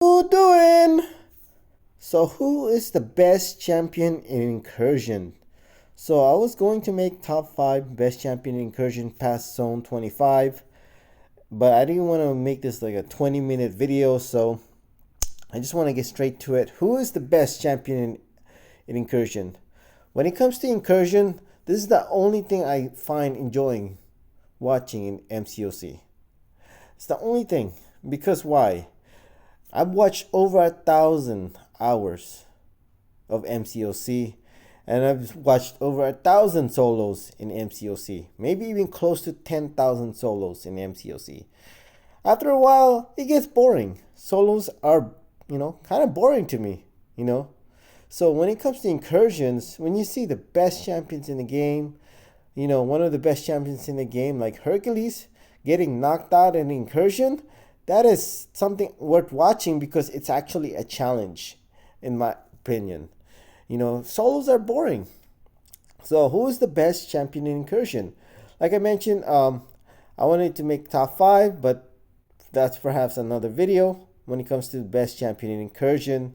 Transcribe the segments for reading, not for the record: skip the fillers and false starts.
Who doing? So who is the best champion in Incursion? So I was going to make top 5 best champion in Incursion past zone 25, but I didn't want to make this like a 20-minute video, so I just want to get straight to it. Who is the best champion in Incursion? When it comes to Incursion, this is the only thing I find enjoying watching in MCOC. It's the only thing. Because why? I've watched over 1,000 hours of MCOC, and I've watched over 1,000 solos in MCOC, maybe even close to 10,000 solos in MCOC. After a while, it gets boring. Solos are, kind of boring to me, you know. So when it comes to incursions, when you see the best champions in the game, one of the best champions in the game, like Hercules, getting knocked out in incursion, that is something worth watching because it's actually a challenge, in my opinion. Solos are boring. So who is the best champion in incursion? Like I mentioned, I wanted to make top 5, but that's perhaps another video when it comes to the best champion in incursion.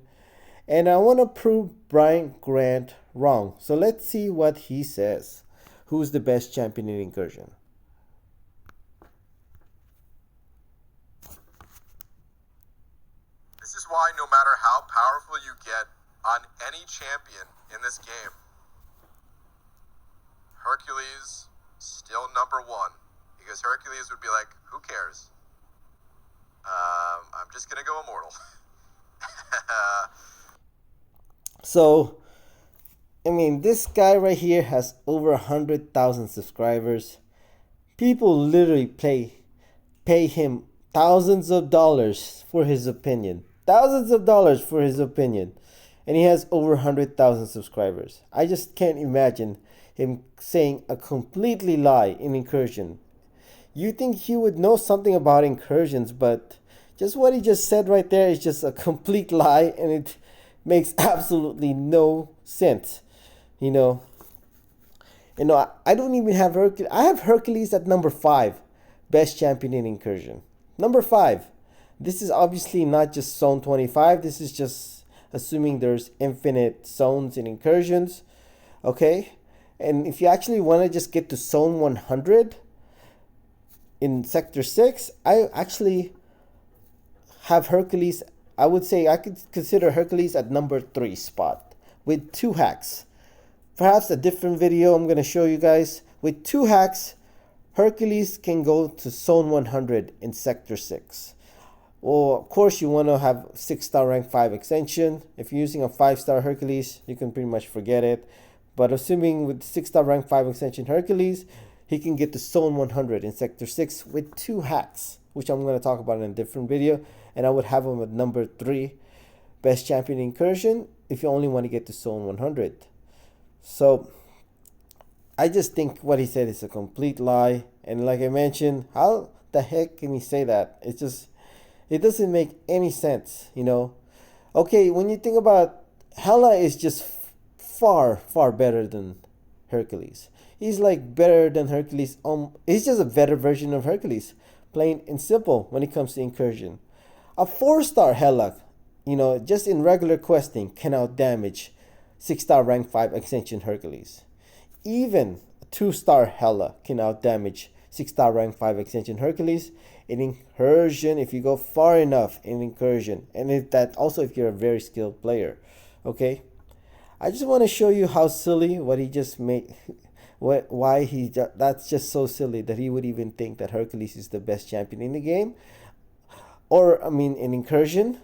And I want to prove Brian Grant wrong. So let's see what he says. Who's the best champion in incursion? This is why no matter how powerful you get on any champion in this game, Hercules still number 1. Because Hercules would be like, who cares? I'm just going to go immortal. So, this guy right here has over 100,000 subscribers. People literally pay him thousands of dollars for his opinion. Thousands of dollars for his opinion. And he has over 100,000 subscribers. I just can't imagine him saying a completely lie in Incursion. You think he would know something about incursions, but just what he just said right there is just a complete lie, and it makes absolutely no sense. I don't even have Hercules. I have Hercules at number 5, best champion in incursion. Number 5. This is obviously not just zone 25. This is just assuming there's infinite zones in incursions. Okay? And if you actually want to just get to zone 100 in sector 6, I actually have Hercules. I would say I could consider Hercules at number 3 spot with 2 hacks. Perhaps a different video I'm going to show you guys. With 2 hacks, Hercules can go to zone 100 in sector 6. Well, of course, you want to have 6-star rank 5 extension. If you're using a 5-star Hercules, you can pretty much forget it. But assuming with 6-star rank 5 extension Hercules, he can get to zone 100 in sector 6 with 2 hacks, which I'm going to talk about in a different video. And I would have him at number 3, best champion incursion, if you only want to get to zone 100. So I just think what he said is a complete lie. And like I mentioned, how the heck can he say that? It doesn't make any sense, Okay, when you think about Hela is just far, far better than Hercules. He's like better than Hercules. He's just a better version of Hercules. Plain and simple when it comes to incursion. A 4-star Hela, just in regular questing can outdamage 6-star rank 5 extension Hercules. Even a 2-star Hela can outdamage 6-star rank 5 extension Hercules. In incursion, if you go far enough in incursion, and if you're a very skilled player, okay. I just want to show you how silly what he just made. That's just so silly that he would even think that Hercules is the best champion in the game, or in incursion.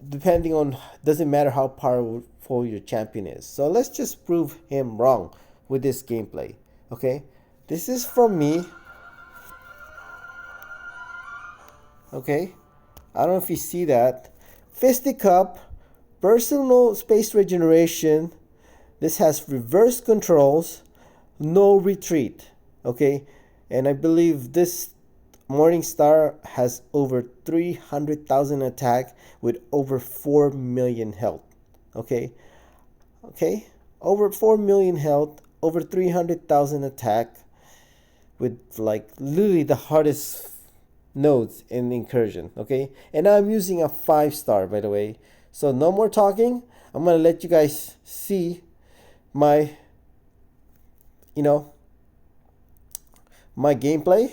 Depending on, doesn't matter how powerful your champion is. So let's just prove him wrong with this gameplay. Okay, this is from me. Okay, I don't know if you see that. Fisticup, personal space regeneration. This has reverse controls, no retreat. Okay, and I believe this Morningstar has over 300,000 attack with over 4 million health. Okay, over 4 million health, over 300,000 attack with like literally the hardest nodes in Incursion, okay? And I'm using a 5-star, by the way. So no more talking. I'm gonna let you guys see my, you know, my gameplay.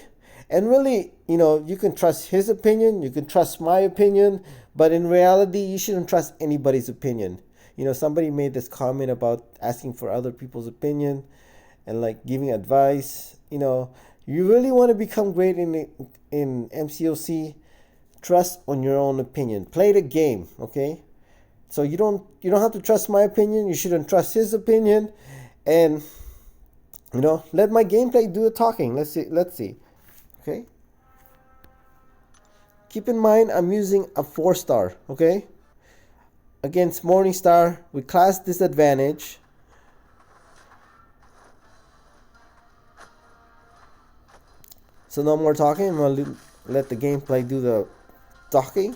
And really, you can trust his opinion, you can trust my opinion, but in reality, you shouldn't trust anybody's opinion. Somebody made this comment about asking for other people's opinion and like giving advice. You really want to become great in MCOC, trust on your own opinion. Play the game, okay? So you don't have to trust my opinion, you shouldn't trust his opinion, and let my gameplay do the talking. Let's see. Okay? Keep in mind I'm using a 4-star, okay? Against Morningstar with class disadvantage. So no more talking. I'm going to let the gameplay do the talking.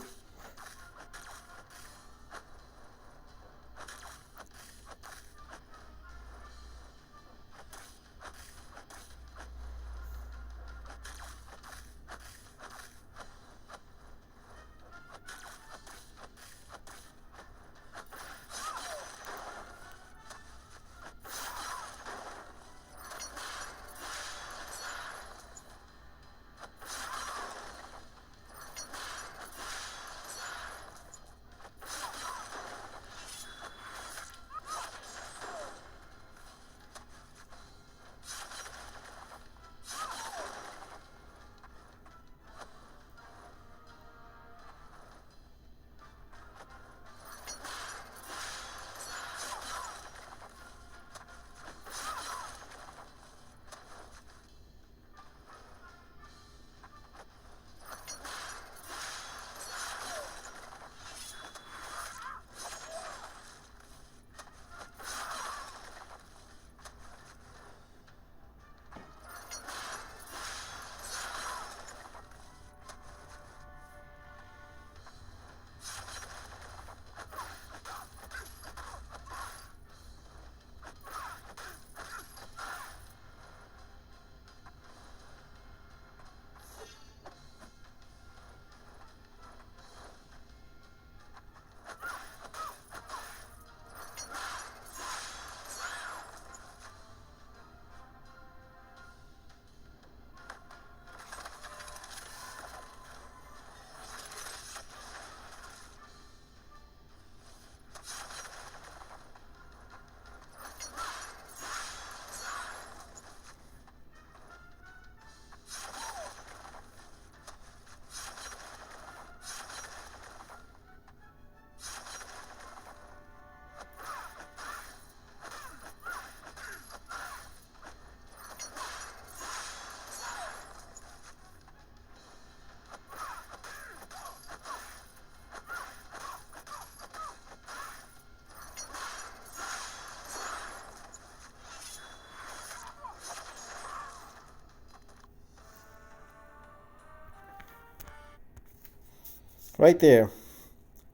Right there.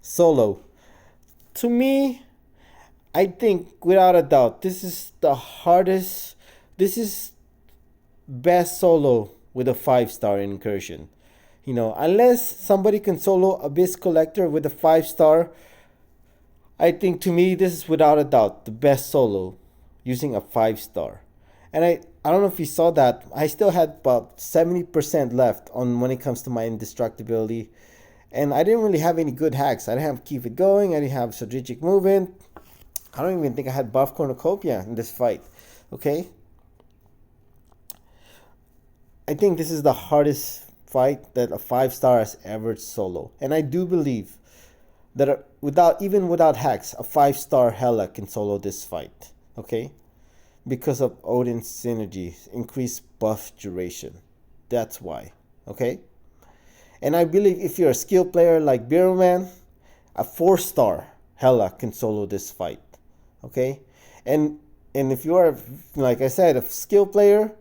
Solo. To me, I think without a doubt, this is the hardest. This is best solo with a 5-star Incursion. Unless somebody can solo Abyss Collector with a 5-star, I think to me this is without a doubt the best solo using a 5-star. And I don't know if you saw that. I still had about 70% left on when it comes to my indestructibility. And I didn't really have any good hacks. I didn't have Keep It Going. I didn't have Strategic Movement. I don't even think I had Buff Cornucopia in this fight. Okay? I think this is the hardest fight that a 5-star has ever solo. And I do believe that without hacks, a 5-star Hela can solo this fight. Okay? Because of Odin's synergy, increased buff duration. That's why. Okay? And I believe if you're a skill player like Beerman, a 4-star Hela can solo this fight. Okay? And if you are, like I said, a skill player,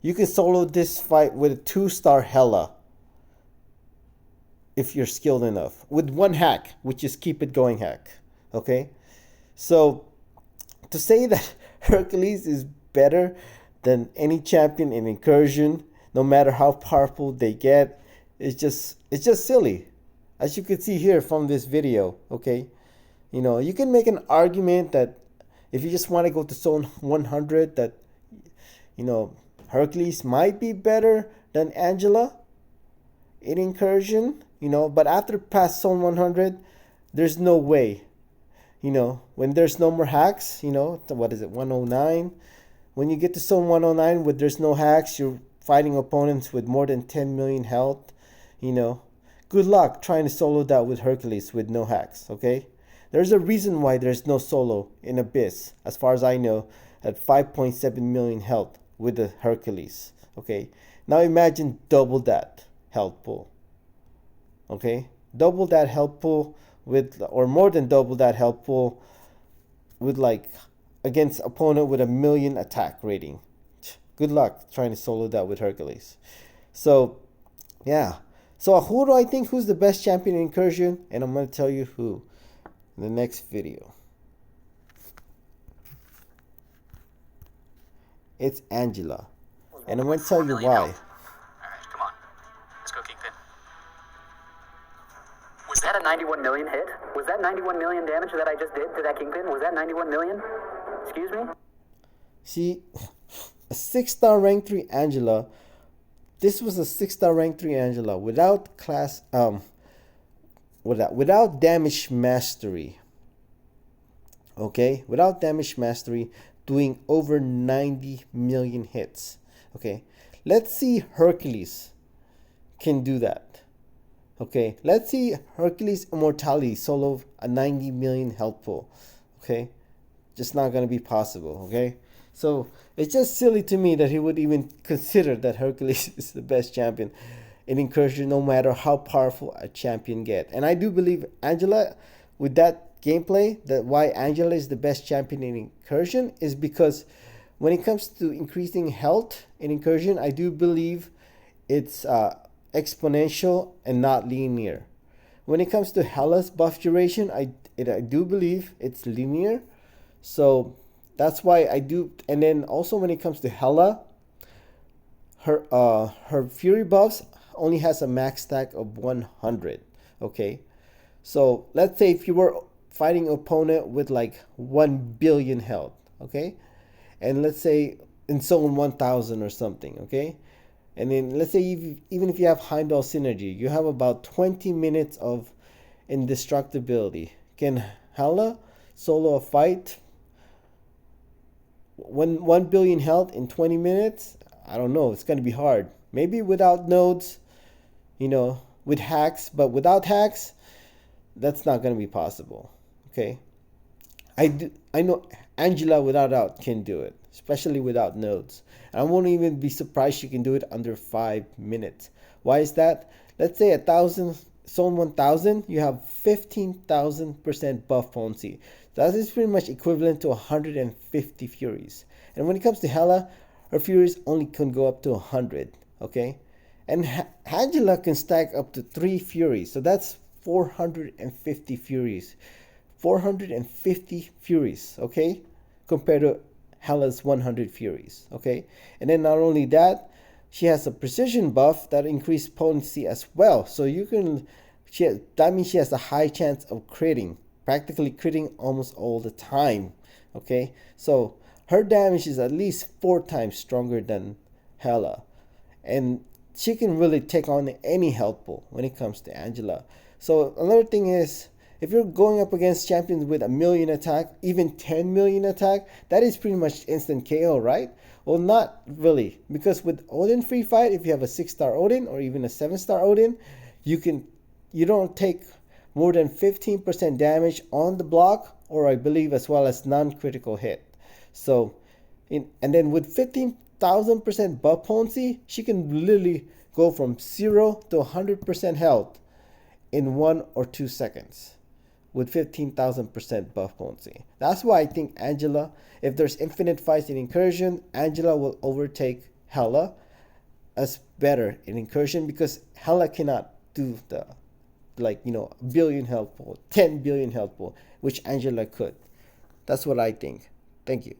you can solo this fight with a 2-star Hela. If you're skilled enough. With one hack, which is Keep It Going hack. Okay? So, to say that Hercules is better than any champion in Incursion, no matter how powerful they get, it's just silly, as you can see here from this video. Okay, you can make an argument that if you just want to go to zone 100, that Hercules might be better than Angela in Incursion. But after past zone 100, there's no way. When there's no more hacks, what is it, 109? When you get to zone 109 where there's no hacks, you're fighting opponents with more than 10 million health. Good luck trying to solo that with Hercules with no hacks, okay? There's a reason why there's no solo in Abyss, as far as I know, at 5.7 million health with the Hercules, okay? Now imagine double that health pool, okay? Double that health pool with, or more than double that health pool with, like, against opponent with 1 million attack rating. Good luck trying to solo that with Hercules. So, yeah. So who do I think who's the best champion in Incursion? And I'm going to tell you who in the next video. It's Angela. And I'm going to tell you why. Alright, come on. Let's go, Kingpin. Was that a 91 million hit? Was that 91 million damage that I just did to that Kingpin? Was that 91 million? Excuse me? See, a 6-star rank 3 Angela. This was a 6-star rank 3 Angela without class without damage mastery. Okay? Without damage mastery, doing over 90 million hits. Okay? Let's see Hercules can do that. Okay? Let's see Hercules Immortality solo a 90 million health pool. Okay? Just not going to be possible, okay? So it's just silly to me that he would even consider that Hercules is the best champion in Incursion, no matter how powerful a champion get. And I do believe Angela, with that gameplay, that why Angela is the best champion in Incursion is because when it comes to increasing health in Incursion, I do believe it's exponential and not linear. When it comes to Hela's buff duration, I do believe it's linear. So that's why I do. And then also when it comes to Hela, her Fury buffs only has a max stack of 100. Okay, so let's say if you were fighting an opponent with like 1 billion health, okay, and let's say in zone 1000 or something, okay, and then let's say even if you have Heimdall synergy, you have about 20 minutes of indestructibility. Can Hela solo a fight 1 billion health in 20 minutes? I don't know. It's going to be hard. Maybe without nodes, with hacks. But without hacks, that's not going to be possible. Okay? I know Angela without doubt can do it, especially without nodes. And I won't even be surprised she can do it under 5 minutes. Why is that? Let's say 1,000, zone 1000, you have 15,000% buff potency. That is pretty much equivalent to 150 Furies. And when it comes to Hela, her Furies only can go up to 100. Okay? And Angela can stack up to 3 Furies. So that's 450 Furies. 450 Furies, okay? Compared to Hela's 100 Furies, okay? And then not only that, she has a precision buff that increases potency as well. So that means she has a high chance of critting. Practically critting almost all the time, okay? So her damage is at least 4 times stronger than Hela. And she can really take on any health pool when it comes to Angela. So another thing is, if you're going up against champions with 1 million attack, even 10 million attack, that is pretty much instant KO, right? Well, not really. Because with Odin free fight, if you have a 6-star Odin or even a 7-star Odin, you don't take more than 15% damage on the block, or I believe as well as non-critical hit. So, and then with 15,000% buff potency, she can literally go from 0 to 100% health in 1 or 2 seconds with 15,000% buff potency. That's why I think Angela, if there's infinite fights in Incursion, Angela will overtake Hela as better in Incursion, because Hela cannot do the 1 billion health pool, 10 billion health pool, which Angela could. That's what I think. Thank you.